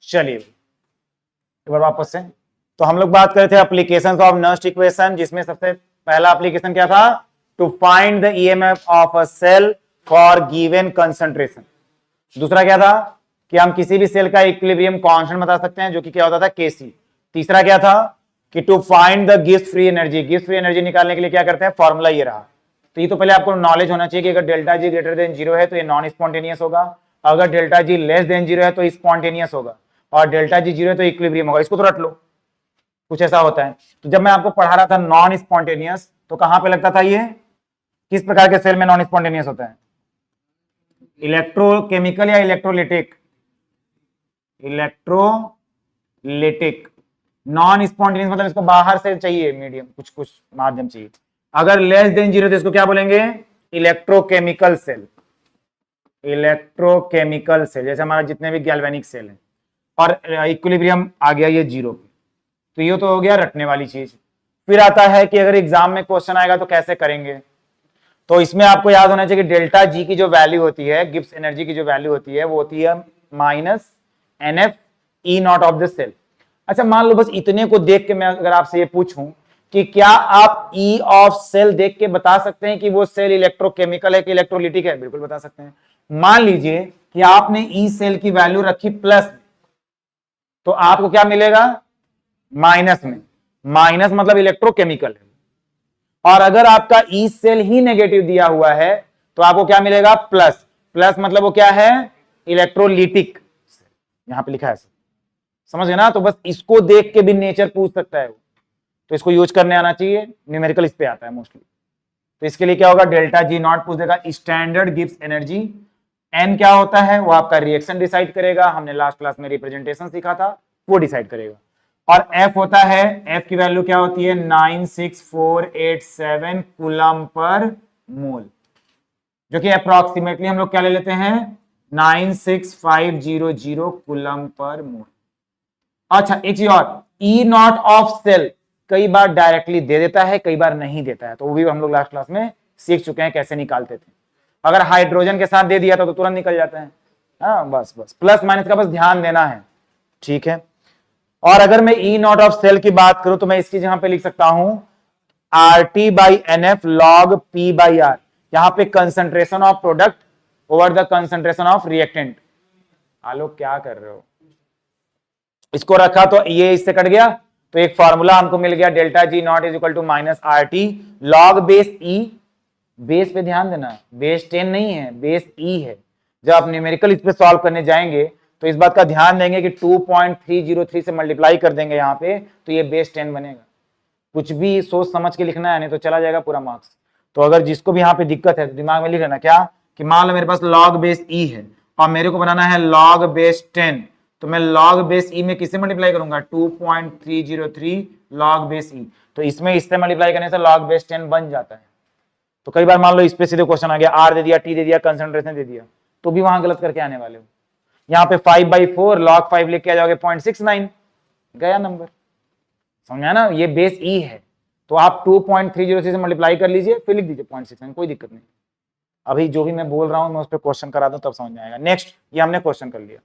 चलिए एक बार वापस से, तो हम लोग बात कर रहे थे एप्लीकेशंस ऑफ नस्ट इक्वेशन, जिसमें सबसे पहला एप्लीकेशन क्या था, to find the EMF of a cell for given concentration. दूसरा क्या था कि हम किसी भी सेल का इक्विलिब्रियम कांस्टेंट बता सकते हैं, जो कि क्या होता था, केसी। तीसरा क्या था कि to find the Gibbs free energy, Gibbs free energy निकालने के लिए क्या करते हैं, फॉर्मूला ये रहा। तो ये तो पहले आपको नॉलेज होना चाहिए कि अगर delta G greater than zero है तो ये नॉन स्पॉन्टेनियस होगा, अगर delta G less than zero है तो स्पॉन्टेनियस होगा, और डेल्टा जी जीरो है तो इक्विलिब्रियम होगा। इसको तो रट लो, कुछ ऐसा होता है। तो जब मैं आपको पढ़ा रहा था नॉन स्पॉन्टेनियस, तो कहां पे लगता था ये, किस प्रकार के सेल में नॉन स्पॉन्टेनियस होता है, इलेक्ट्रोकेमिकल या इलेक्ट्रोलिटिक, इलेक्ट्रोलिटिक। नॉन स्पॉन्टेनियस मतलब इसको बाहर से चाहिए, मीडियम कुछ कुछ माध्यम चाहिए। अगर लेस देन जीरो तो इसको क्या बोलेंगे, इलेक्ट्रोकेमिकल सेल, इलेक्ट्रोकेमिकल सेल, जैसे हमारा जितने भी गैल्वेनिक सेल हैं। और इक्विलिब्रियम आ गया ये जीरो पे, तो ये तो हो गया रटने वाली चीज। फिर आता है कि अगर एग्जाम में क्वेश्चन आएगा तो कैसे करेंगे। तो इसमें आपको याद होना चाहिए कि डेल्टा जी की जो वैल्यू होती है, गिब्स एनर्जी की जो वैल्यू होती है, वो होती है minus NF E naught of the cell. अच्छा मान लो बस इतने को देख के मैं अगर आपसे ये पूछूं कि क्या आप E ऑफ सेल देख के बता सकते हैं कि वो सेल इलेक्ट्रोकेमिकल है कि इलेक्ट्रोलिटिक है, बिल्कुल बता सकते हैं। मान लीजिए कि आपने E सेल की वैल्यू रखी प्लस, तो आपको क्या मिलेगा, माइनस में। माइनस मतलब इलेक्ट्रोकेमिकल है। और अगर आपका ई सेल ही नेगेटिव दिया हुआ है तो आपको क्या मिलेगा, प्लस। प्लस मतलब वो क्या है, इलेक्ट्रोलिटिक, यहां पे लिखा है, समझ गए ना। तो बस इसको देख के भी नेचर पूछ सकता है, तो इसको यूज करने आना चाहिए, न्यूमेरिकल इस पे आता है मोस्टली। तो इसके लिए क्या होगा, डेल्टा जी नॉट पूछ देगा, स्टैंडर्ड गिब्स एनर्जी। एन क्या होता है, वो आपका रिएक्शन डिसाइड करेगा, हमने लास्ट क्लास में रिप्रेजेंटेशन सीखा था, वो डिसाइड करेगा। और एफ होता है, एफ की वैल्यू क्या होती है, 96487 कूलम पर मोल, जो कि अप्रोक्सीमेटली हम लोग क्या ले लेते हैं, 96500 कूलम पर मोल। अच्छा एक चीज और, ई नॉट ऑफ सेल कई बार डायरेक्टली दे देता है, कई बार नहीं देता है, तो वो भी हम लोग लास्ट क्लास में सीख चुके हैं कैसे निकालते थे। अगर हाइड्रोजन के साथ दे दिया था तो तुरंत निकल जाता है। हाँ बस बस प्लस माइनस का बस ध्यान देना है, ठीक है। और अगर मैं ई नॉट ऑफ सेल की बात करूं तो मैं इसकी जहां पे लिख सकता हूं RT by NF log P by R, यहां पे concentration of product over the concentration of reactant. Alok क्या कर रहे हो, इसको रखा तो ये इससे कट गया, तो एक फॉर्मूला हमको मिल गया, delta G naught is equal to minus RT log base E। Base पे ध्यान देना, बेस 10 नहीं है, बेस E है। जब आप न्यूमेरिकल इस पे सॉल्व करने जाएंगे तो इस बात का ध्यान देंगे कि 2.303 से मल्टीप्लाई कर देंगे यहाँ पे, तो ये बेस 10 बनेगा। कुछ भी सोच समझ के लिखना है, नहीं तो चला जाएगा पूरा मार्क्स। तो अगर जिसको भी यहाँ पे दिक्कत है तो दिमाग में लिख लेना क्या, कि मान लो मेरे पास लॉग बेस E है और मेरे को बनाना है लॉग बेस 10, तो मैं लॉग बेस E में किससे मल्टीप्लाई करूंगा, 2.303 लॉग बेस E। तो इसमें इससे मल्टीप्लाई करने से लॉग बेस 10 बन जाता है। तो कई बार मान लो इस पे सीधे क्वेश्चन आ गया, R दे दिया, T दे दिया, कंसंट्रेशन दे दिया, तो भी वहां गलत करके आने वाले हो। यहाँ पे 5/4 log 5 लेके आ जाओगे 0.69, गया नंबर, समझा ना। ये बेस E है, तो आप 2.303 से मल्टीप्लाई कर लीजिए, फिर लिख दीजिए 0.69, कोई दिक्कत नहीं। अभी जो भी मैं बोल रहा हूं मैं उस पर क्वेश्चन करा दूं तब समझ में आएगा। नेक्स्ट, ये हमने क्वेश्चन कर लिया।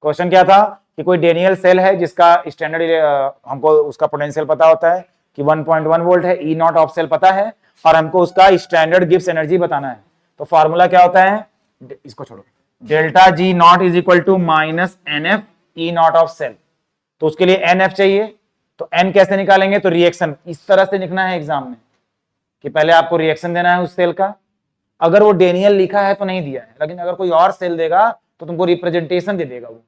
क्वेश्चन क्या था कि कोई डेनियल सेल है जिसका स्टैंडर्ड हमको उसका पोटेंशियल पता होता है कि 1.1 वोल्ट है, ई नॉट ऑफ सेल पता है, और हमको उसका स्टैंडर्ड गिब्स एनर्जी बताना है। तो फॉर्मूला क्या होता है, इसको छोड़ो, delta G naught is equal to minus NF E naught of cell. तो उसके लिए NF चाहिए, तो N कैसे निकालेंगे, तो रिएक्शन इस तरह से लिखना है एग्जाम में कि पहले आपको रिएक्शन देना है उस सेल का। अगर वो डेनियल लिखा है तो नहीं दिया है, लेकिन अगर कोई और सेल देगा तो तुमको रिप्रेजेंटेशन दे देगा वो,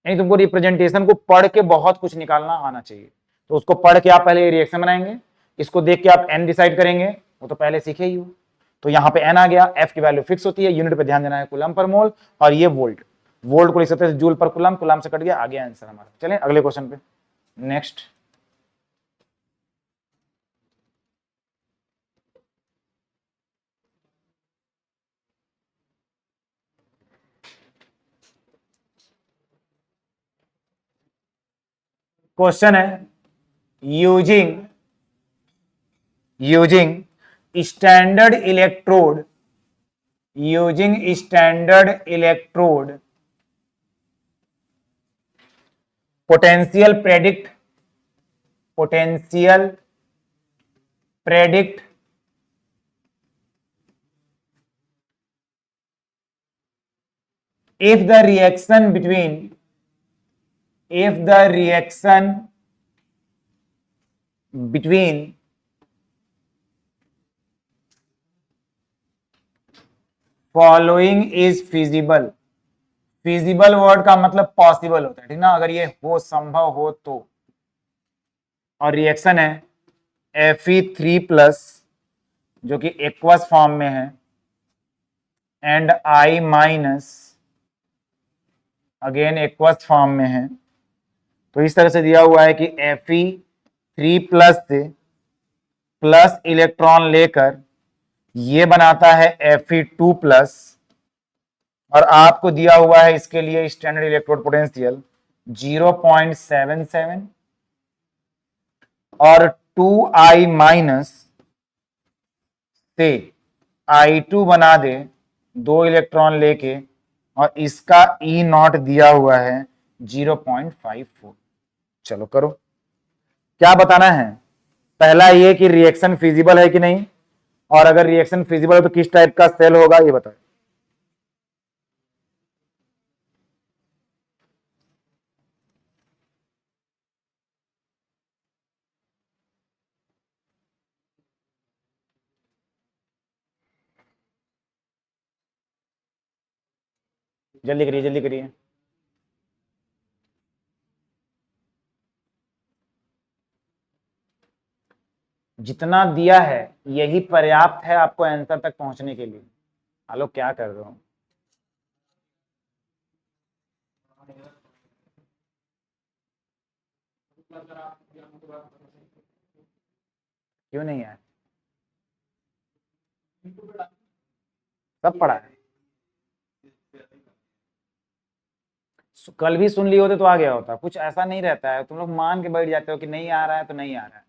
यानी तुमको रिप्रेजेंटेशन को पढ़ के बहुत कुछ निकालना आना चाहिए। तो उसको पढ़ के आप पहले रिएक्शन बनाएंगे, इसको देख के आप N डिसाइड करेंगे, वो तो पहले सीखे ही हो। तो यहाँ पे N आ गया, F की वैल्यू फिक्स होती है, यूनिट पे ध्यान देना है कूलम पर मोल, और ये वोल्ट, वोल्ट को लिख सकते हैं जूल पर कूलम, कूलम से कट गया, आ गया आंसर हमारा। चलें अगले क्वेश्चन पे। नेक्स्ट, क्वेश्चन है, using standard electrode, using standard electrode potential predict if the reaction between following is feasible word का मतलब पॉसिबल होता है, ठीक ना, अगर ये हो, संभव हो तो, और रिएक्शन है Fe3+ जो कि एक्वस फॉर्म में है and I- again aqueous form में है, तो इस तरह से दिया हुआ है कि Fe3+ से प्लस इलेक्ट्रॉन लेकर ये बनाता है Fe2+, और आपको दिया हुआ है इसके लिए स्टैंडर्ड इलेक्ट्रोड पोटेंशियल 0.77 और 2I- से I2 बना दे 2 इलेक्ट्रॉन लेके, और इसका E0 दिया हुआ है 0.54। चलो करो, क्या बताना है? पहला ये कि रिएक्शन फिजिबल है कि नहीं, और अगर रिएक्शन फिजिबल है तो किस टाइप का सेल होगा ये बताओ। जल्दी करिए, जल्दी करिए। जितना दिया है यही पर्याप्त है आपको आंसर तक पहुंचने के लिए। हेलो, क्या कर रहे हो? क्यों नहीं है? सब पढ़ा है, कल भी सुन लिए होते तो आ गया होता। कुछ ऐसा नहीं रहता है, तुम लोग मान के बैठ जाते हो कि नहीं आ रहा है तो नहीं आ रहा है।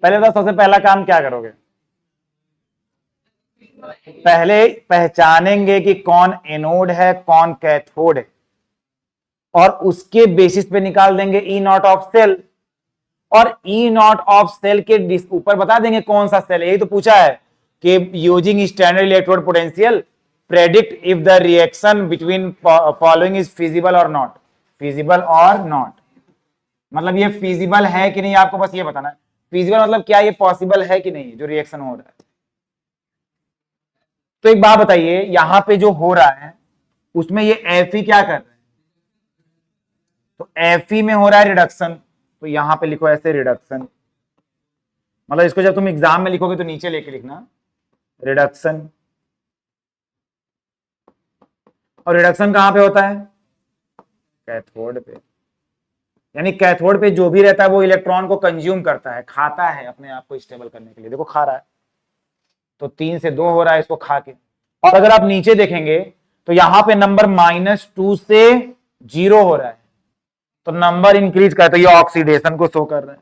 पहले तो सबसे पहला काम क्या करोगे? पहले पहचानेंगे कि कौन एनोड है कौन कैथोड है, और उसके बेसिस पे निकाल देंगे E0 ऑफ सेल, और E0 ऑफ सेल के ऊपर बता देंगे कौन सा सेल है। यही तो पूछा है कि using standard electrode potential predict if the reaction between following is feasible और नॉट, फिजिबल और नॉट, मतलब ये फिजिबल है कि नहीं, आपको बस ये बताना है। फिजिबल मतलब क्या, ये पॉसिबल है कि नहीं जो रिएक्शन हो रहा है। तो एक बात बताइए, यहां पे जो हो रहा है उसमें ये Fe क्या कर रहा है? तो Fe में हो रहा है रिडक्शन, तो यहां पे लिखो ऐसे रिडक्शन, मतलब इसको जब तुम एग्जाम में लिखोगे तो नीचे लेके लिखना रिडक्शन। और रिडक्शन कहां पे होता है? कैथोड पे, यानी कैथोड पे जो भी रहता है वो इलेक्ट्रॉन को कंज्यूम करता है, खाता है अपने आप को स्टेबल करने के लिए। देखो खा रहा है, तो 3 से 2 हो रहा है इसको खा के। और अगर आप नीचे देखेंगे तो यहां पे नंबर -2 से 0 हो रहा है, तो नंबर इंक्रीज कर, तो ये ऑक्सीडेशन को शो कर रहा है।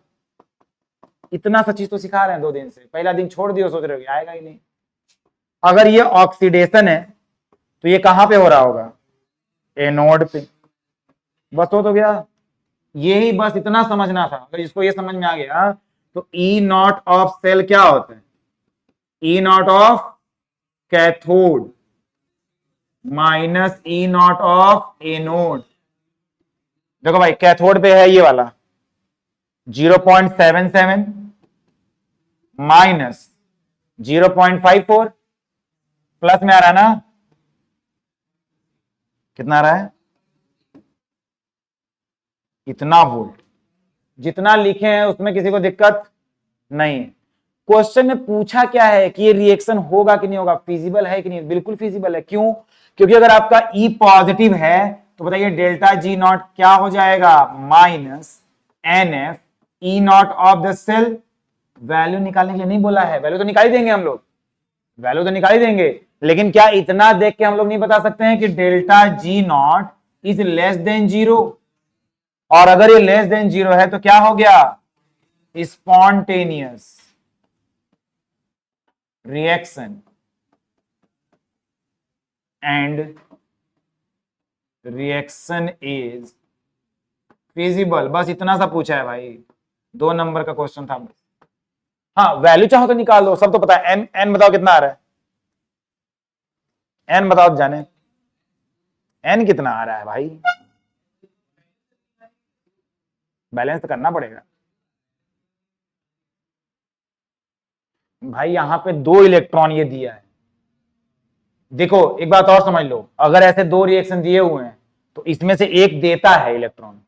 इतना सा चीज तो सिखा रहे हैं 2 दिन से, पहला दिन छोड़ दियो, सोच रहे हो आएगा ही नहीं। अगर ये ऑक्सीडेशन है तो ये कहां पे हो रहा होगा? एनोड पे। बस हो तो गया, यही बस इतना समझना था। अगर इसको ये समझ में आ गया तो E0 ऑफ सेल क्या होता है? E0 of cathode minus E0 of anode. देखो भाई, कैथोड पे है ये वाला 0.77 माइनस 0.54, प्लस में आ रहा है ना, कितना आ रहा है? इतना वोल्ट। जितना लिखे हैं उसमें किसी को दिक्कत नहीं। क्वेश्चन में पूछा क्या है कि ये रिएक्शन होगा कि नहीं होगा, फिजिबल है कि नहीं? बिल्कुल फिजिबल है। क्यों? क्योंकि अगर आपका E पॉजिटिव है तो बताइए डेल्टा G0 क्या हो जाएगा? -NF E0 of the cell. Value निकालने के लिए नहीं बोला है, वैल्यू तो निकाल ही देंगे हम लोग, वैल्यू तो निकाल ही देंगे, लेकिन क्या इतना देख के हम लोग नहीं बता सकते हैं कि delta G0 is less than 0? और अगर ये लेस देन 0 है तो क्या हो गया? Spontaneous reaction and reaction is feasible. बस इतना सा पूछा है भाई, 2 नंबर का क्वेश्चन था। हाँ, वैल्यू चाहो तो निकाल दो, सब तो पता है। एन एन बताओ कितना आ रहा है, एन बताओ जाने, एन कितना आ रहा है भाई, बैलेंस तो करना पड़ेगा भाई। यहां पे 2 इलेक्ट्रॉन ये दिया है। देखो एक बात और समझ लो, अगर ऐसे 2 रिएक्शन दिए हुए हैं तो इसमें से एक देता है इलेक्ट्रॉन,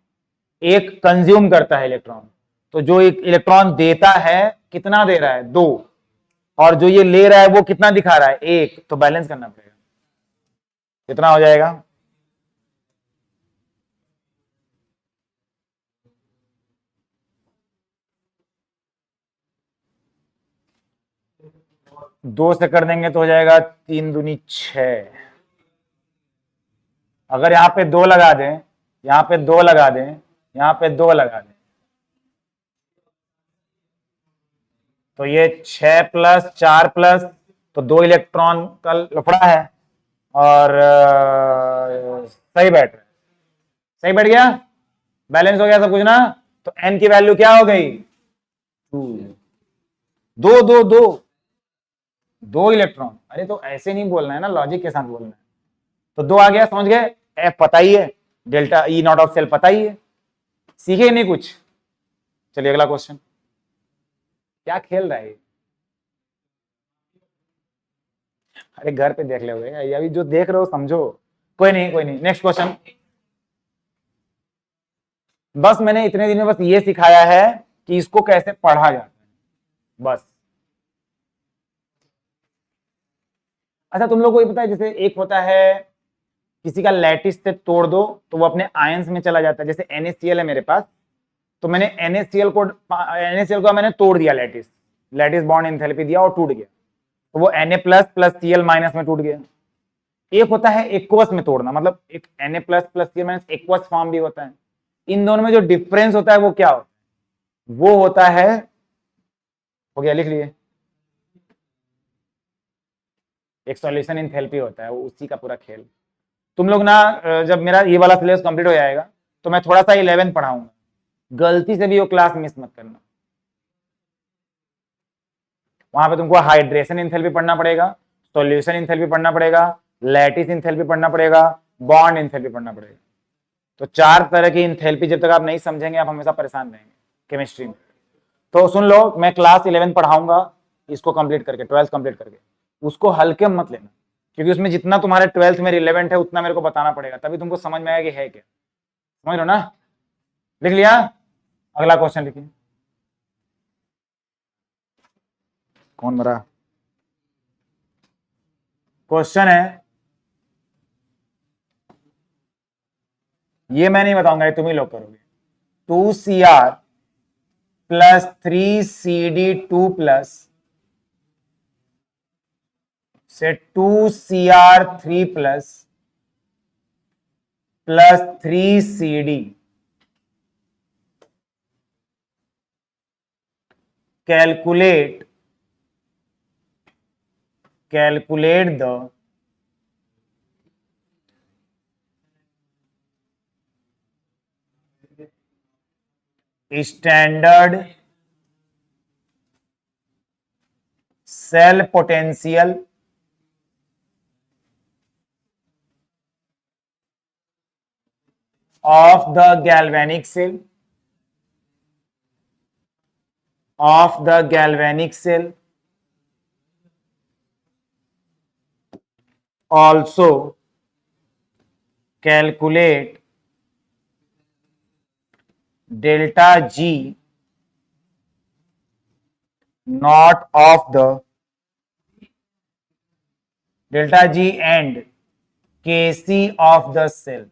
एक कंज्यूम करता है इलेक्ट्रॉन। तो जो एक इलेक्ट्रॉन देता है कितना दे रहा है, 2, और जो ये ले रहा है वो कितना दिखा रहा है, 1। तो बैलेंस करना पड़ेगा। कितना हो जाएगा, दो से कर देंगे तो हो जाएगा 3 दूनी 6। अगर यहां पे 2 लगा दें, यहां पे 2 लगा दें, यहां पे 2 लगा दें, तो ये 6 प्लस 4 प्लस, तो 2 इलेक्ट्रॉन का लफड़ा है। और सही बैठ रहा है, सही बैठ गया, बैलेंस हो गया सब कुछ ना। तो एन की वैल्यू क्या हो गई, 2। दो दो दो 2 इलेक्ट्रॉन। अरे तो ऐसे नहीं बोलना है ना, लॉजिक के साथ बोलना है। तो 2 आ गया, समझ गए। एफ पता ही है, delta E naught of cell पता ही है, सीखे नहीं कुछ। चलिए अगला क्वेश्चन। क्या खेल रहा है, अरे घर पे देख ले, अभी जो देख रहे हो समझो। कोई नहीं कोई नहीं, नेक्स्ट क्वेश्चन। बस मैंने इतने दिन में बस ये सिखाया है कि इसको कैसे पढ़ा जाता है, बस। अच्छा तुम लोग को ये पता है, जैसे एक होता है किसी का लैटिस से तोड़ दो तो वो अपने आयंस में चला जाता है। जैसे NaCl है मेरे पास, तो मैंने NaCl को मैंने तोड़ दिया, लैटिस बॉन्ड एंथैल्पी दिया और टूट गया, तो वो Na plus plus Cl minus में टूट गया। एक होता है एक्वस में तोड़ना, मतलब एक Na plus plus Cl minus aqueous form भी होता है। इन दोनों में जो डिफरेंस होता है वो क्या होता है, वो होता है, हो गया लिख लिए, एक सॉल्यूशन एंथैल्पी होता है, वो उसी का पूरा खेल। तुम लोग ना जब मेरा ये वाला सिलेबस कंप्लीट हो जाएगा तो मैं थोड़ा सा 11 पढ़ाऊंगा, गलती से भी वो क्लास मिस मत करना। वहां पे तुमको हाइड्रेशन एंथैल्पी पढ़ना पड़ेगा, सॉल्यूशन एंथैल्पी पढ़ना पड़ेगा, लैटिस एंथैल्पी पढ़ना पड़ेगा, बॉन्ड एंथैल्पी पढ़ना पड़ेगा। तो 4 तरह की एंथैल्पी जब तक आप नहीं समझेंगे आप हमेशा परेशान रहेंगे केमिस्ट्री में। तो सुन लो, मैं क्लास 11 पढ़ाऊंगा, इसको कंप्लीट करके 12th कंप्लीट करके, उसको हल्के मत लेना, क्योंकि उसमें जितना तुम्हारे 12th में रिलेवेंट है उतना मेरे को बताना पड़ेगा, तभी तुमको समझ में आएगा कि है क्या। समझ लो ना, लिख लिया। अगला क्वेश्चन लिखिए। कौन मरा, क्वेश्चन है, ये मैं नहीं बताऊंगा, ये तुम ही लोग करोगे। 2Cr प्लस 3CD2 प्लस से 2Cr3 plus 3CD, calculate the standard cell potential of the galvanic cell also calculate delta G not of the delta G and Kc of the cell।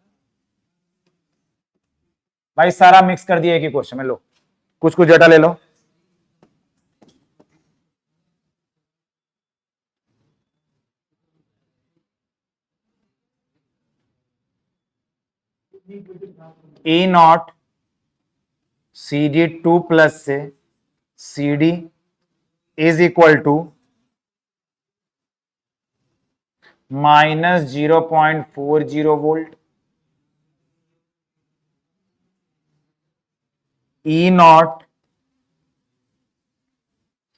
भाई सारा मिक्स कर दिया एक ही question में, लो कुछ कुछ data ले लो। E नॉट CD2 प्लस से CD is equal to -0.40 volt, E naught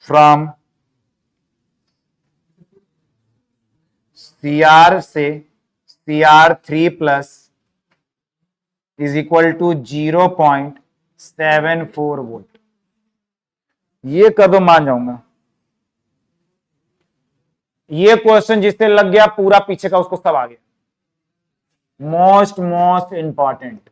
from CR से CR3 plus is equal to 0.74 volt. ये कब मान जाऊंगा? ये क्वेश्चन जिससे लग गया पूरा पीछे का उसको सब आ गया। Most important.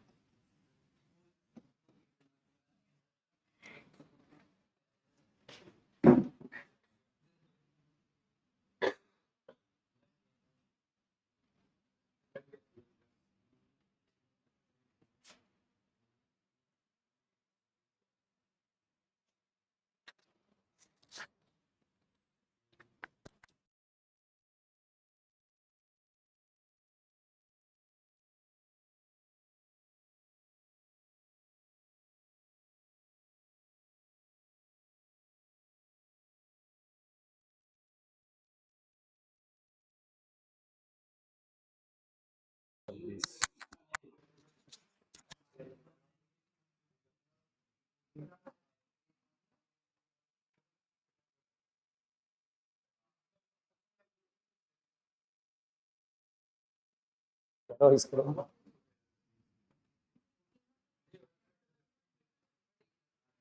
इसको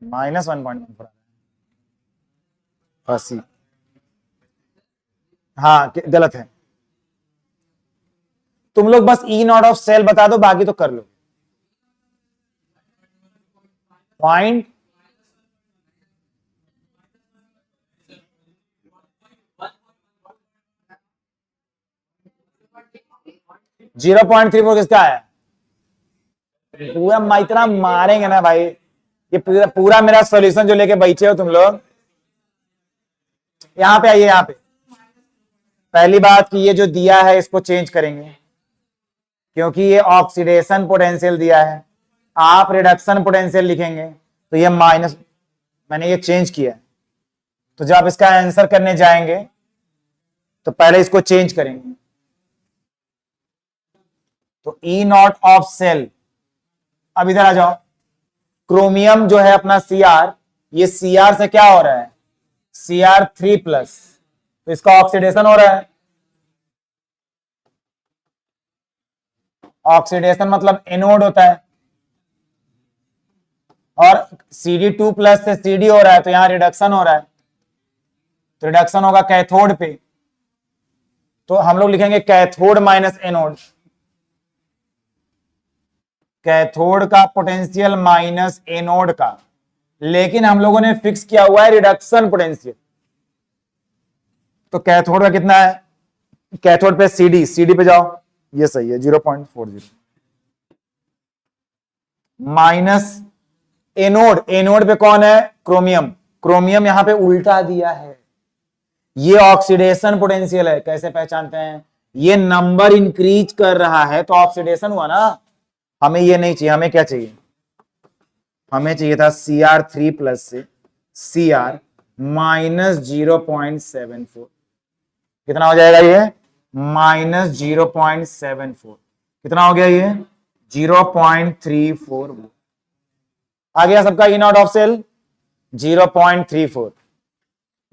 -1.14 80। हाँ गलत है। तुम लोग बस E नॉट ऑफ सेल बता दो, बाकी तो कर लो। पॉइंट 0.34 किसका है? पूरा इतना मारेंगे ना भाई, ये पूरा मेरा सॉल्यूशन जो लेके बैठे हो तुम लोग। यहां पे आइए, यहां पे पहली बात कि ये जो दिया है इसको चेंज करेंगे, क्योंकि ये ऑक्सीडेशन पोटेंशियल दिया है, आप रिडक्शन पोटेंशियल लिखेंगे तो ये माइनस, मैंने ये चेंज किया है। तो जब आप इसका आंसर करने जाएंगे तो पहले इसको चेंज करेंगे। तो E नॉट ऑफ सेल, अब इधर आ जाओ। क्रोमियम जो है अपना Cr, ये Cr से क्या हो रहा है? Cr3 प्लस, तो इसका ऑक्सीडेशन हो रहा है। ऑक्सीडेशन मतलब एनोड होता है, और Cd2 प्लस से Cd हो रहा है, तो यहां रिडक्शन हो रहा है, तो रिडक्शन होगा कैथोड पे। तो हम लोग लिखेंगे कैथोड माइनस एनोड, कैथोड का पोटेंशियल माइनस एनोड का, लेकिन हम लोगों ने फिक्स किया हुआ है रिडक्शन पोटेंशियल। तो कैथोड का कितना है? कैथोड पे सीडी पे जाओ, ये सही है 0.40 माइनस एनोड, एनोड पे कौन है? क्रोमियम, क्रोमियम यहां पे उल्टा दिया है, ये ऑक्सीडेशन पोटेंशियल है। कैसे पहचानते हैं? ये नंबर इंक्रीज कर रहा है तो ऑक्सीडेशन हुआ ना। हमें ये नहीं चाहिए, हमें क्या चाहिए? हमें चाहिए था Cr3 प्लस से Cr माइनस 0.74, कितना हो जाएगा ये? -0.74, कितना हो गया ये? 0.34। आ गया सबका E नॉट ऑफ सेल 0.34।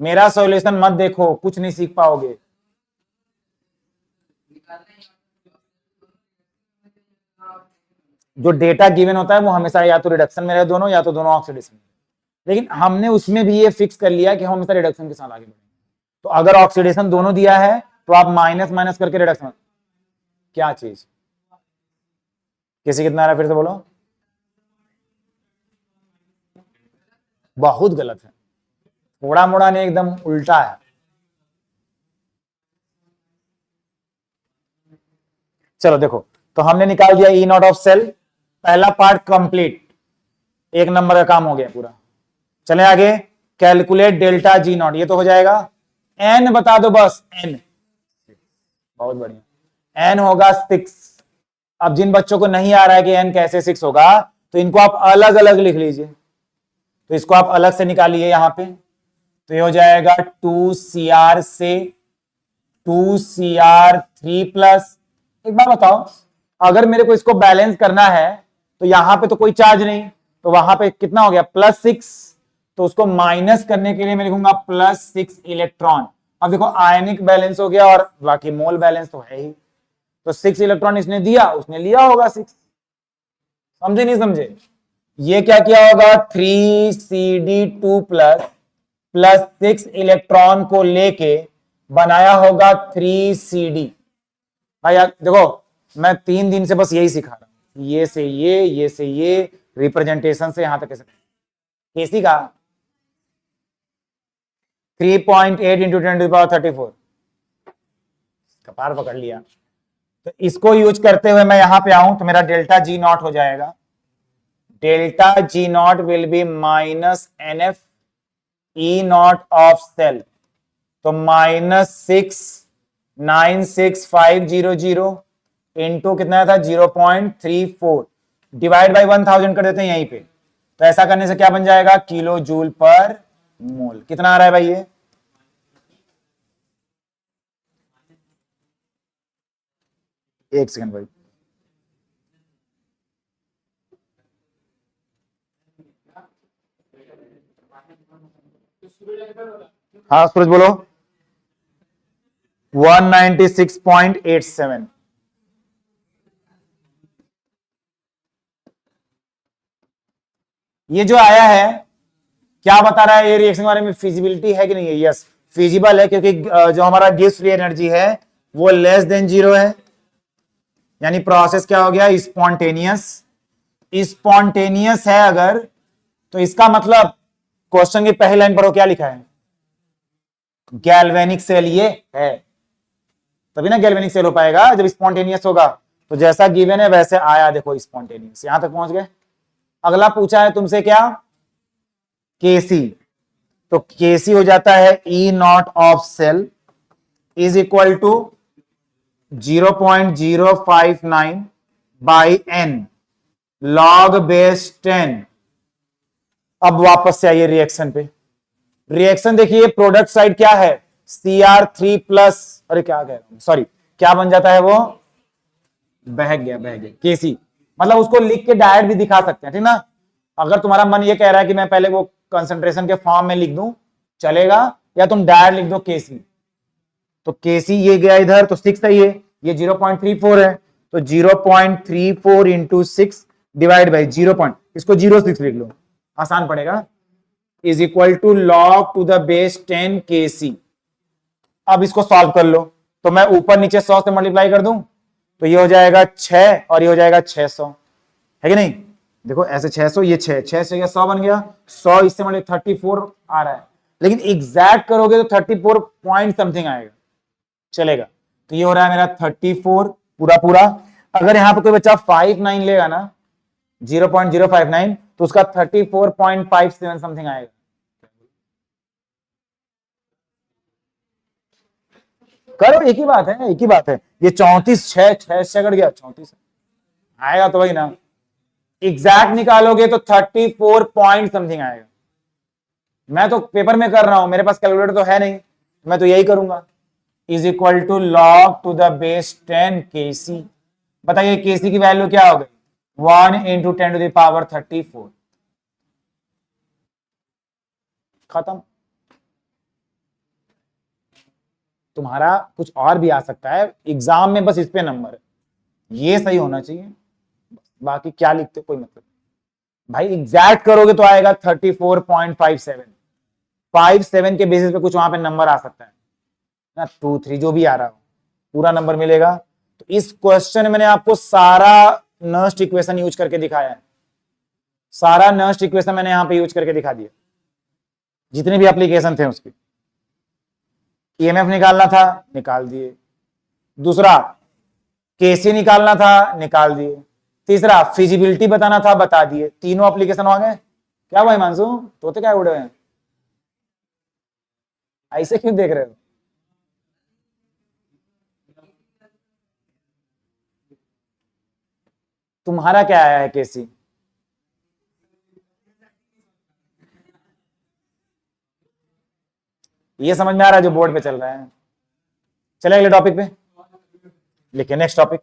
मेरा सॉल्यूशन मत देखो, कुछ नहीं सीख पाओगे। जो डेटा गिवन होता है वो हमेशा या तो रिडक्शन में रहे दोनों, या तो दोनों ऑक्सीडेशन में, लेकिन हमने उसमें भी ये फिक्स कर लिया कि हम हमेशा रिडक्शन के साथ आगे बढ़ेंगे। तो अगर ऑक्सीडेशन दोनों दिया है तो आप माइनस माइनस करके रिडक्शन, क्या चीज? किसी कितना आ रहा है? फिर से बोलो। बहुत गलत है, थोड़ा मोड़ा नहीं, एकदम उल्टा है। चलो देखो, तो हमने निकाल दिया E नॉट ऑफ सेल, पहला पार्ट कंप्लीट, एक नंबर का काम हो गया पूरा। चले आगे, कैलकुलेट डेल्टा G नॉट, ये तो हो जाएगा। N बता दो बस, N, बहुत बढ़िया, N होगा 6। अब जिन बच्चों को नहीं आ रहा है कि N कैसे 6 होगा, तो इनको आप अलग अलग लिख लीजिए। तो इसको आप अलग से निकालिए यहां पे, तो ये हो जाएगा 2Cr से 2Cr3+। एक बार बताओ, अगर मेरे को इसको बैलेंस करना है तो यहां पे तो कोई चार्ज नहीं, तो वहां पे कितना हो गया +6, तो उसको माइनस करने के लिए मैं लिखूंगा +6 इलेक्ट्रॉन। अब देखो आयनिक बैलेंस हो गया और बाकी मोल बैलेंस तो है ही, तो 6 इलेक्ट्रॉन इसने दिया, उसने लिया होगा 6। समझे नहीं समझे? ये क्या किया होगा 3Cd2+ +6 इलेक्ट्रॉन को लेके बनाया होगा 3Cd। भाई यार देखो, मैं 3 दिन से बस यही सिखा रहा हूं, ये से ये रिप्रेजेंटेशन से यहां तक कैसे केसी का 3.8 × 10⁻34 कपार पकड़ लिया। तो इसको यूज करते हुए मैं यहां पे आऊं तो मेरा डेल्टा G0 हो जाएगा, delta G0 will be -NF E0 of cell, तो -696,500 इंटू कितना था 0.34 डिवाइड बाई 1000 कर देते हैं यहीं पे। तो ऐसा करने से क्या बन जाएगा किलो जूल पर मोल। कितना आ रहा है भाई ये? एक सेकंड भाई, हाँ सूरज बोलो। 196.87। ये जो आया है क्या बता रहा है, ये रिएक्शन के बारे में फिजिबिलिटी है कि नहीं है? यस फिजिबल है, क्योंकि जो हमारा गिव्स फ्री एनर्जी है वो लेस देन 0 है, यानी प्रोसेस क्या हो गया स्पॉन्टेनियस। स्पॉन्टेनियस है अगर, तो इसका मतलब क्वेश्चन की पहली लाइन पर वो क्या लिखा है गैल्वेनिक सेल ये है, तभी ना गैल्वेनिक सेल हो पाएगा जब स्पॉन्टेनियस होगा। तो जैसा गिवन है वैसे आया, देखो स्पॉन्टेनियस। यहां तक पहुंच गए। अगला पूछा है तुमसे क्या केसी, तो केसी हो जाता है E0 of cell is equal to 0.059 by n log base 10। अब वापस से आइए रिएक्शन पे। रिएक्शन देखिए प्रोडक्ट साइड क्या है Cr3+, अरे क्या कह रहा हूं सॉरी, क्या बन जाता है वो बह गया केसी। मतलब उसको लिख के डायरेक्ट भी दिखा सकते हैं, ठीक ना। अगर तुम्हारा मन ये कह रहा है कि मैं पहले वो कंसंट्रेशन के फॉर्म में लिख दूं चलेगा, या तुम डायरेक्ट लिख दो केसी। तो केसी ये गया इधर, तो 6 है ये 0.34 है, तो 0.34 इंटू 6 डिवाइड बाई 0.06 लिख लो, आसान पड़ेगा, is equal to log to the base 10 KC. अब इसको सॉल्व कर लो, तो मैं ऊपर नीचे 100 से मल्टीप्लाई कर दूं तो ये हो जाएगा 6 और ये हो जाएगा 600, है कि नहीं? देखो ऐसे 600, ये 6 से 100 बन गया, 100 इससे मतलब 34 आ रहा है, लेकिन एग्जैक्ट करोगे तो 34 पॉइंट समथिंग आएगा, चलेगा। तो ये हो रहा है मेरा 34 पूरा पूरा। अगर यहां पे कोई बच्चा 59 लेगा ना 0.059, तो उसका 34.57 समथिंग आएगा। करो, एक ही बात है, एक ही बात है। ये 34 6 से कट गया 34 आएगा, तो वही ना एग्जैक्ट निकालोगे तो 34 पॉइंट समथिंग आएगा। मैं तो पेपर में कर रहा हूं, मेरे पास कैलकुलेटर तो है नहीं, मैं तो यही करूंगा, is equal to log to the base 10 KC. बताइए केसी की वैल्यू क्या हो गई 1 इंटू 10⁻34। खत्म। तुम्हारा कुछ और भी आ सकता है एग्जाम में, बस इस पे नंबर है, ये सही होना चाहिए, बाकी क्या लिखते कोई मतलब भाई। एग्जैक्ट करोगे तो आएगा 34.57, 57 के बेसिस पे कुछ वहां पे नंबर आ सकता है ना, 2 3 जो भी आ रहा हो पूरा नंबर मिलेगा। तो इस क्वेश्चन में मैंने आपको सारा नर्स्ट इक्वेशन यूज करके दिखाया है, सारा नर्स्ट इक्वेशन मैंने यहां पे यूज करके दिखा दिया, जितने भी एप्लीकेशन थे उसके। ईएमएफ निकालना था निकाल दिए, दूसरा केसी निकालना था निकाल दिए, तीसरा फिजिबिलिटी बताना था बता दिए, तीनों एप्लीकेशन हो गए। क्या भाई मानसू तोते क्या उड़े हैं, ऐसे क्यों देख रहे हो? तुम्हारा क्या आया है केसी? ये समझ में आ रहा है जो बोर्ड पे चल रहा है? चले अगले टॉपिक पे लिखिए, next topic.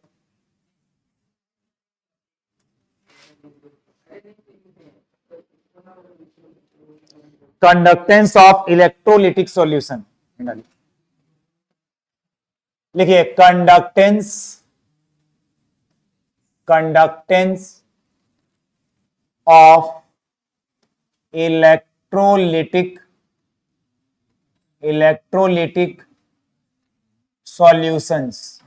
Conductance of electrolytic solution. लिखिए conductance of electrolytic solutions.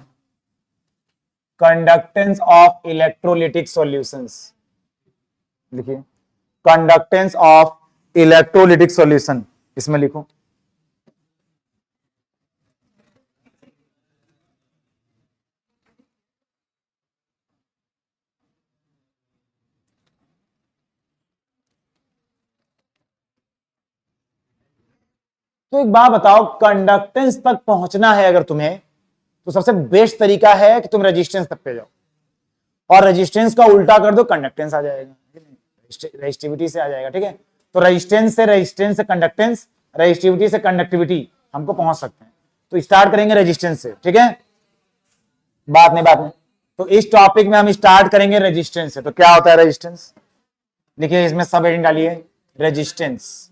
Conductance of electrolytic solutions लिखिए, कंडक्टेंस ऑफ इलेक्ट्रोलिटिक सॉल्यूशन इसमें लिखो। तो एक बात बताओ, कंडक्टेंस तक पहुंचना है अगर तुम्हें, तो सबसे बेस्ट तरीका है कि तुम रेजिस्टेंस तक पे जाओ, और रेजिस्टेंस का उल्टा कर दो, कंडक्टेंस आ जाएगा, रेजिस्टिविटी से आ जाएगा। ठीक है, तो रेजिस्टेंस से कंडक्टेंस, रेजिस्टिविटी से कंडक्टिविटी हमको पहुंच सकते हैं। तो स्टार्ट करेंगे रेजिस्टेंस से। ठीक है, बात नहीं। तो इस टॉपिक में हम स्टार्ट करेंगे रेजिस्टेंस से। तो क्या होता है रेजिस्टेंस, देखिए इसमें सब हेडिंग डालिए, रेजिस्टेंस।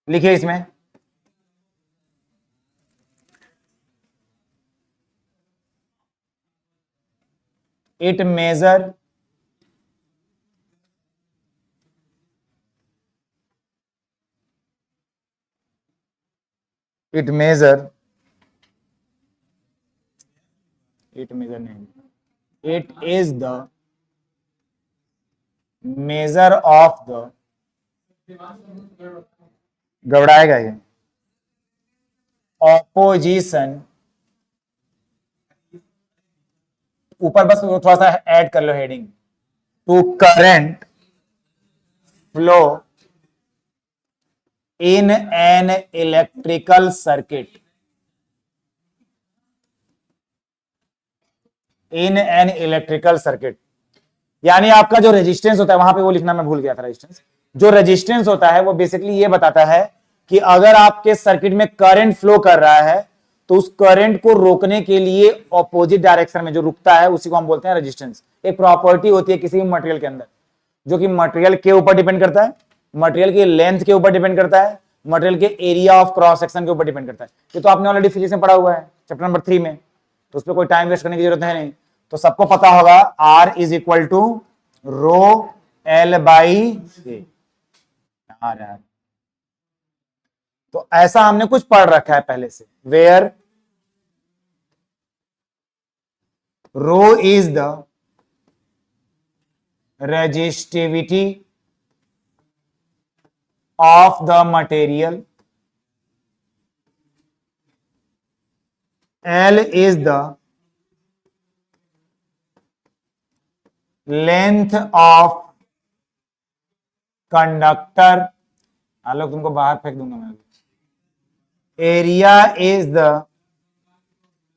लिखिए इसमें इट मेजर नहीं, it is the measure of the, घबराएगा ये, ऑपोजिशन, ऊपर बस थोड़ा सा ऐड कर लो heading, to current flow in an electrical circuit, in an electrical circuit. यानी आपका जो रेजिस्टेंस होता है, वहां पे वो लिखना मैं भूल गया था, रेजिस्टेंस, जो रेजिस्टेंस होता है वो बेसिकली ये बताता है कि अगर आपके सर्किट में करंट फ्लो कर रहा है, तो उस करंट को रोकने के लिए ऑपोजिट डायरेक्शन में जो रुकता है, उसी को हम बोलते हैं रेजिस्टेंस। एक प्रॉपर्टी होती है किसी भी मटेरियल के अंदर, जो कि मटेरियल के ऊपर डिपेंड करता है, मटेरियल की लेंथ के ऊपर डिपेंड करता है, मटेरियल के एरिया ऑफ क्रॉस सेक्शन के ऊपर डिपेंड करता है। ये तो आपने ऑलरेडी फिजिक्स में पढ़ा हुआ है, चैप्टर नंबर 3 में, तो उस पर कोई टाइम वेस्ट करने की जरूरत है नहीं। तो सबको पता होगा R is equal to rho L by A. तो ऐसा हमने कुछ पढ़ रखा है पहले से, where rho is the resistivity of the material, L is the length of conductor, Alok तुमको बाहर फेंक दूंगा मैं। Area is the,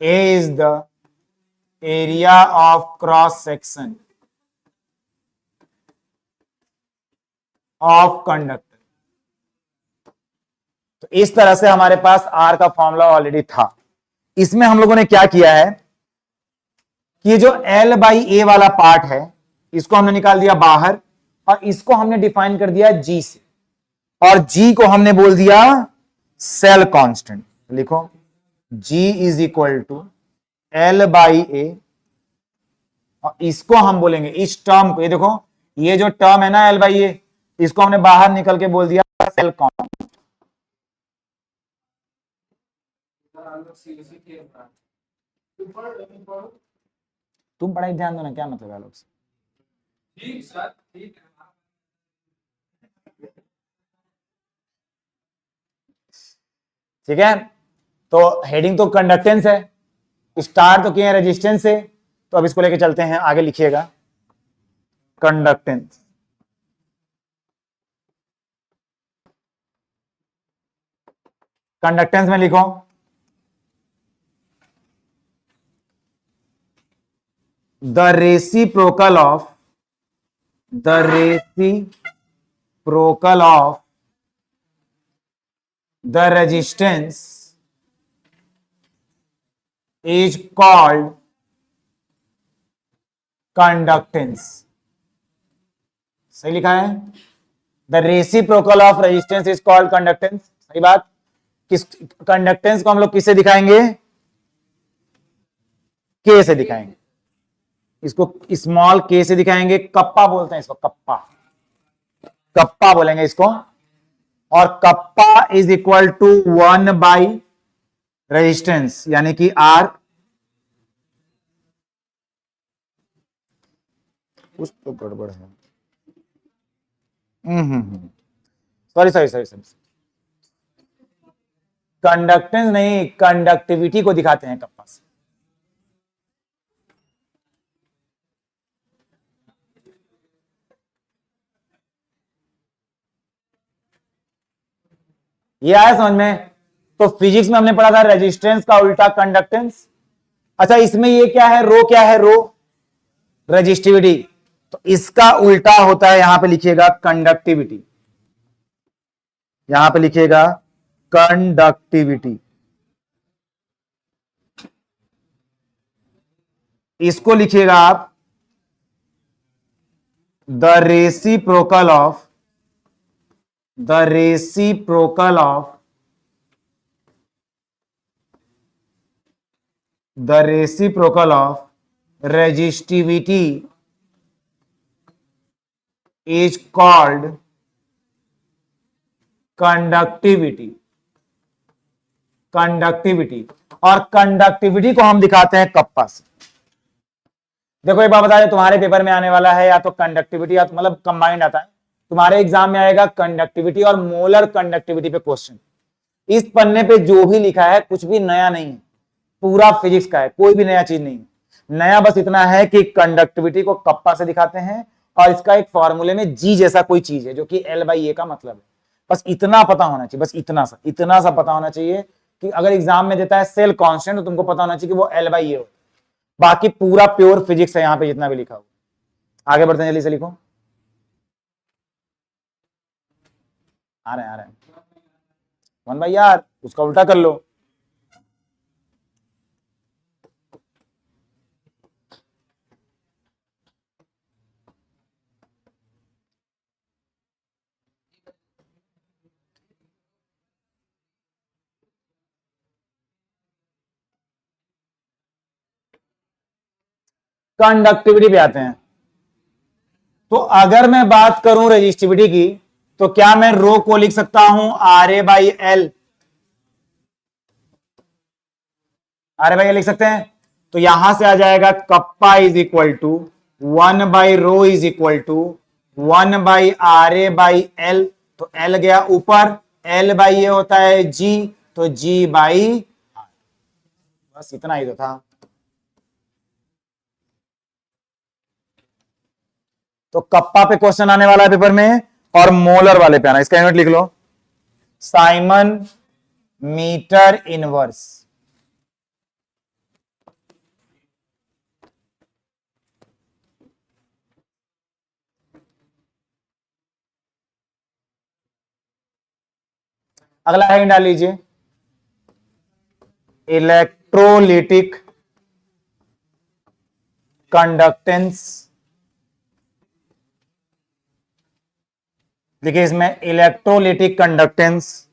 A is the area of cross section of conductor। तो इस तरह से हमारे पास R का फॉर्मूला ऑलरेडी था। इसमें हम लोगों ने क्या किया है कि ये जो L बाई ए वाला पार्ट है, इसको हमने निकाल दिया बाहर, और इसको हमने डिफाइन कर दिया G से, और G को हमने बोल दिया सेल कांस्टेंट। लिखो G is equal to L by A, और इसको हम बोलेंगे, इस टर्म को, ये देखो ये जो टर्म है ना L बाई ए, इसको हमने बाहर निकल के बोल दिया सेल कांस्टेंट। तुम पढ़ाई ध्यान दो ना, क्या मतलब है लोग से? ठीक सर, ठीक है। ठीक है, तो हेडिंग तो कंडक्टेंस है, स्टार्ट तो किए हैं रेजिस्टेंस से, तो अब इसको लेके चलते हैं आगे। लिखिएगा कंडक्टेंस, कंडक्टेंस में लिखो the reciprocal of the resistance is called conductance. सही लिखा है, the reciprocal of resistance is called conductance. सही बात। किस कंडक्टेंस को हम लोग किससे दिखाएंगे? के से दिखाएंगे, इसको स्मॉल के से दिखाएंगे, कप्पा बोलते हैं इसको, कप्पा, कप्पा बोलेंगे इसको। और kappa is equal to 1 by resistance यानी कि आर। कुछ तो गड़बड़ है। Sorry sorry sorry sorry, conductance नहीं, कंडक्टिविटी को दिखाते हैं कप्पा से। ये आया समझ में? तो फिजिक्स में हमने पढ़ा था रेजिस्टेंस का उल्टा कंडक्टेंस। अच्छा, इसमें ये क्या है, रो क्या है? रो रेजिस्टिविटी, तो इसका उल्टा होता है, यहां पे लिखिएगा कंडक्टिविटी, यहां पे लिखिएगा कंडक्टिविटी। इसको लिखिएगा आप the reciprocal of, the reciprocal of, the reciprocal of resistivity is called conductivity. Conductivity, और कंडक्टिविटी को हम दिखाते हैं कप्पा से। देखो एक बात बता दें, तुम्हारे पेपर में आने वाला है या तो कंडक्टिविटी या तो मतलब कंबाइंड आता है। तुम्हारे एग्जाम में आएगा कंडक्टिविटी और मोलर कंडक्टिविटी पे क्वेश्चन। इस पन्ने पे जो भी लिखा है कुछ भी नया नहीं है, पूरा फिजिक्स का है, कोई भी नया चीज नहीं है। नया बस इतना है कि कंडक्टिविटी को कप्पा से दिखाते हैं और इसका एक फॉर्मूले में जी जैसा कोई चीज है जो कि एल बाई ए का मतलब है। बस इतना पता होना चाहिए, बस इतना सा पता होना चाहिए कि अगर एग्जाम में देता है सेल कांस्टेंट तो तुमको पता होना चाहिए कि वो एल बाई ए हो। बाकी पूरा प्योर फिजिक्स है यहां पे जितना भी लिखा हुआ। आगे बढ़ते हैं, जल्दी से लिखो। आ रहे हैं वन भाई, यार उसका उल्टा कर लो। कंडक्टिविटी पे आते हैं। तो अगर मैं बात करूं रेजिस्टिविटी की, तो क्या मैं रो को लिख सकता हूं R A by L? R A by L लिख सकते हैं। तो यहां से आ जाएगा kappa is equal to 1 by rho is equal to 1 by R A by L. तो एल गया ऊपर, एल बाई ये होता है जी, तो जी बाई आर। बस इतना ही तो था। तो कप्पा पे क्वेश्चन आने वाला है पेपर में और मोलर वाले पे आना। इसका यूनिट लिख लो, साइमन मीटर इनवर्स। अगला हेडिंग डाल लीजिए, इलेक्ट्रोलिटिक कंडक्टेंस। देखिए इसमें इलेक्ट्रोलिटिक कंडक्टेंस,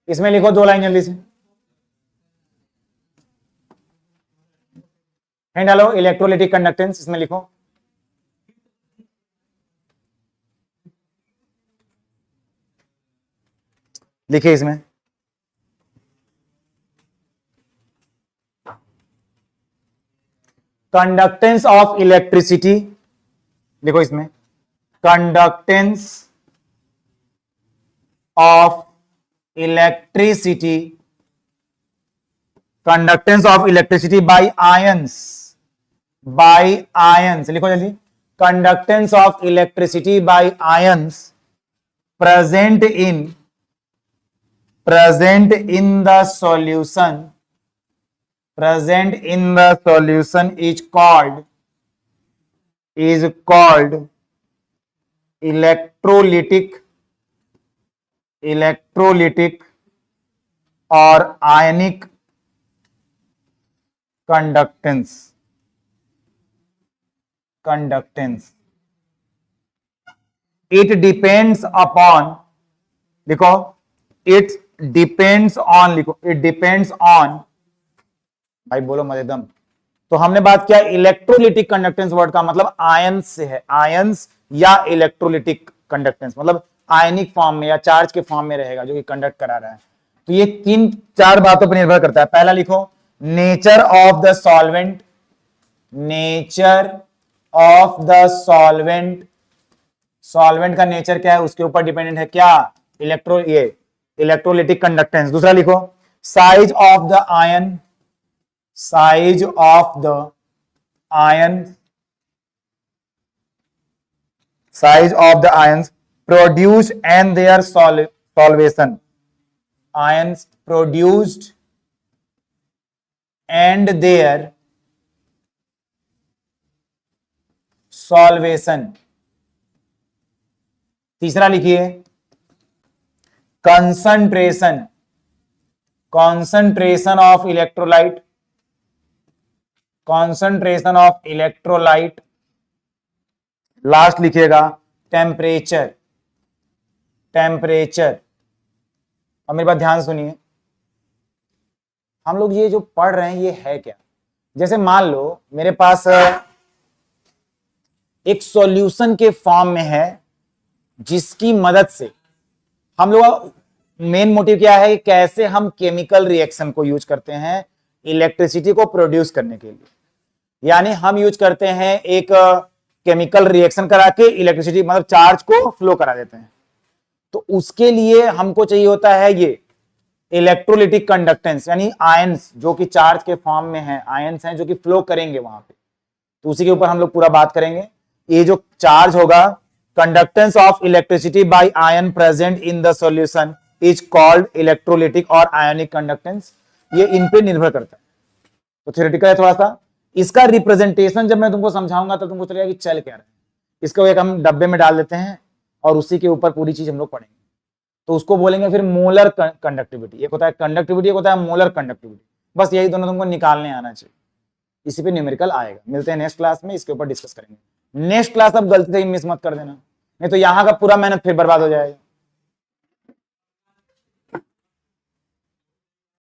इसमें लिखो 2 लाइन जल्दी से। हेडिंग डालो इलेक्ट्रोलिटिक कंडक्टेंस, इसमें लिखो लिखिए इसमें कंडक्टेंस ऑफ इलेक्ट्रिसिटी। लिखो इसमें conductance of electricity, conductance of electricity by ions, by ions. लिखो जल्दी, conductance of electricity by ions present in the solution, present in the solution is called electrolytic or ionic conductance. It depends upon, लिखो, it depends on, भाई बोलो मजेदम। तो हमने बात किया electrolytic conductance, word का मतलब आयंस से है, आयंस या इलेक्ट्रोलिटिक कंडक्टेंस मतलब आयनिक फॉर्म में या चार्ज के फॉर्म में रहेगा जो कि कंडक्ट करा रहा है। तो ये 3-4 बातों पर निर्भर करता है। पहला लिखो, nature of the solvent, solvent का नेचर क्या है उसके ऊपर डिपेंडेंट है क्या, इलेक्ट्रोलिटिक कंडक्टेंस। दूसरा लिखो, size of the ions produced and their solvation, ions produced and their solvation। तीसरा लिखिए, concentration of electrolyte। लास्ट लिखिएगा टेम्परेचर। और मेरी बात ध्यान सुनिए, हम लोग ये जो पढ़ रहे हैं ये है क्या। जैसे मान लो मेरे पास एक सॉल्यूशन के फॉर्म में है जिसकी मदद से हम लोग, मेन मोटिव क्या है, कैसे हम केमिकल रिएक्शन को यूज करते हैं इलेक्ट्रिसिटी को प्रोड्यूस करने के लिए। यानी हम यूज करते हैं एक केमिकल रिएक्शन करा के इलेक्ट्रिसिटी मतलब चार्ज को फ्लो करा देते हैं। तो उसके लिए हमको चाहिए होता है ये इलेक्ट्रोलिटिक कंडक्टेंस, यानी आयंस जो कि चार्ज के फॉर्म में है, आयंस हैं जो कि फ्लो करेंगे वहां पे। तो उसी के ऊपर हम लोग पूरा बात करेंगे। ये जो चार्ज होगा, conductance of electricity bye ion present in the solution is called electrolytic और आयनिक कंडक्टेंस। ये इन पे निर्भर करता है। तो थ्योरेटिकल है थोड़ा सा। इसका रिप्रेजेंटेशन जब मैं तुमको समझाऊंगा तो तुमको चलेगा कि चल क्या रहा है। इसको एक हम डब्बे में डाल देते हैं और उसी के ऊपर पूरी चीज हम लोग पढ़ेंगे। तो उसको बोलेंगे फिर मोलर कंडक्टिविटी। एक होता है कंडक्टिविटी, एक होता है मोलर कंडक्टिविटी। बस यही दोनों तुमको निकालने आना चाहिए। इसी पे न्यूमेरिकल आएगा। मिलते हैं नेक्स्ट क्लास में, इसके ऊपर डिस्कस करेंगे। नेक्स्ट क्लास अब गलती से मिस मत कर देना, नहीं तो यहाँ का पूरा मेहनत फिर बर्बाद हो जाएगा।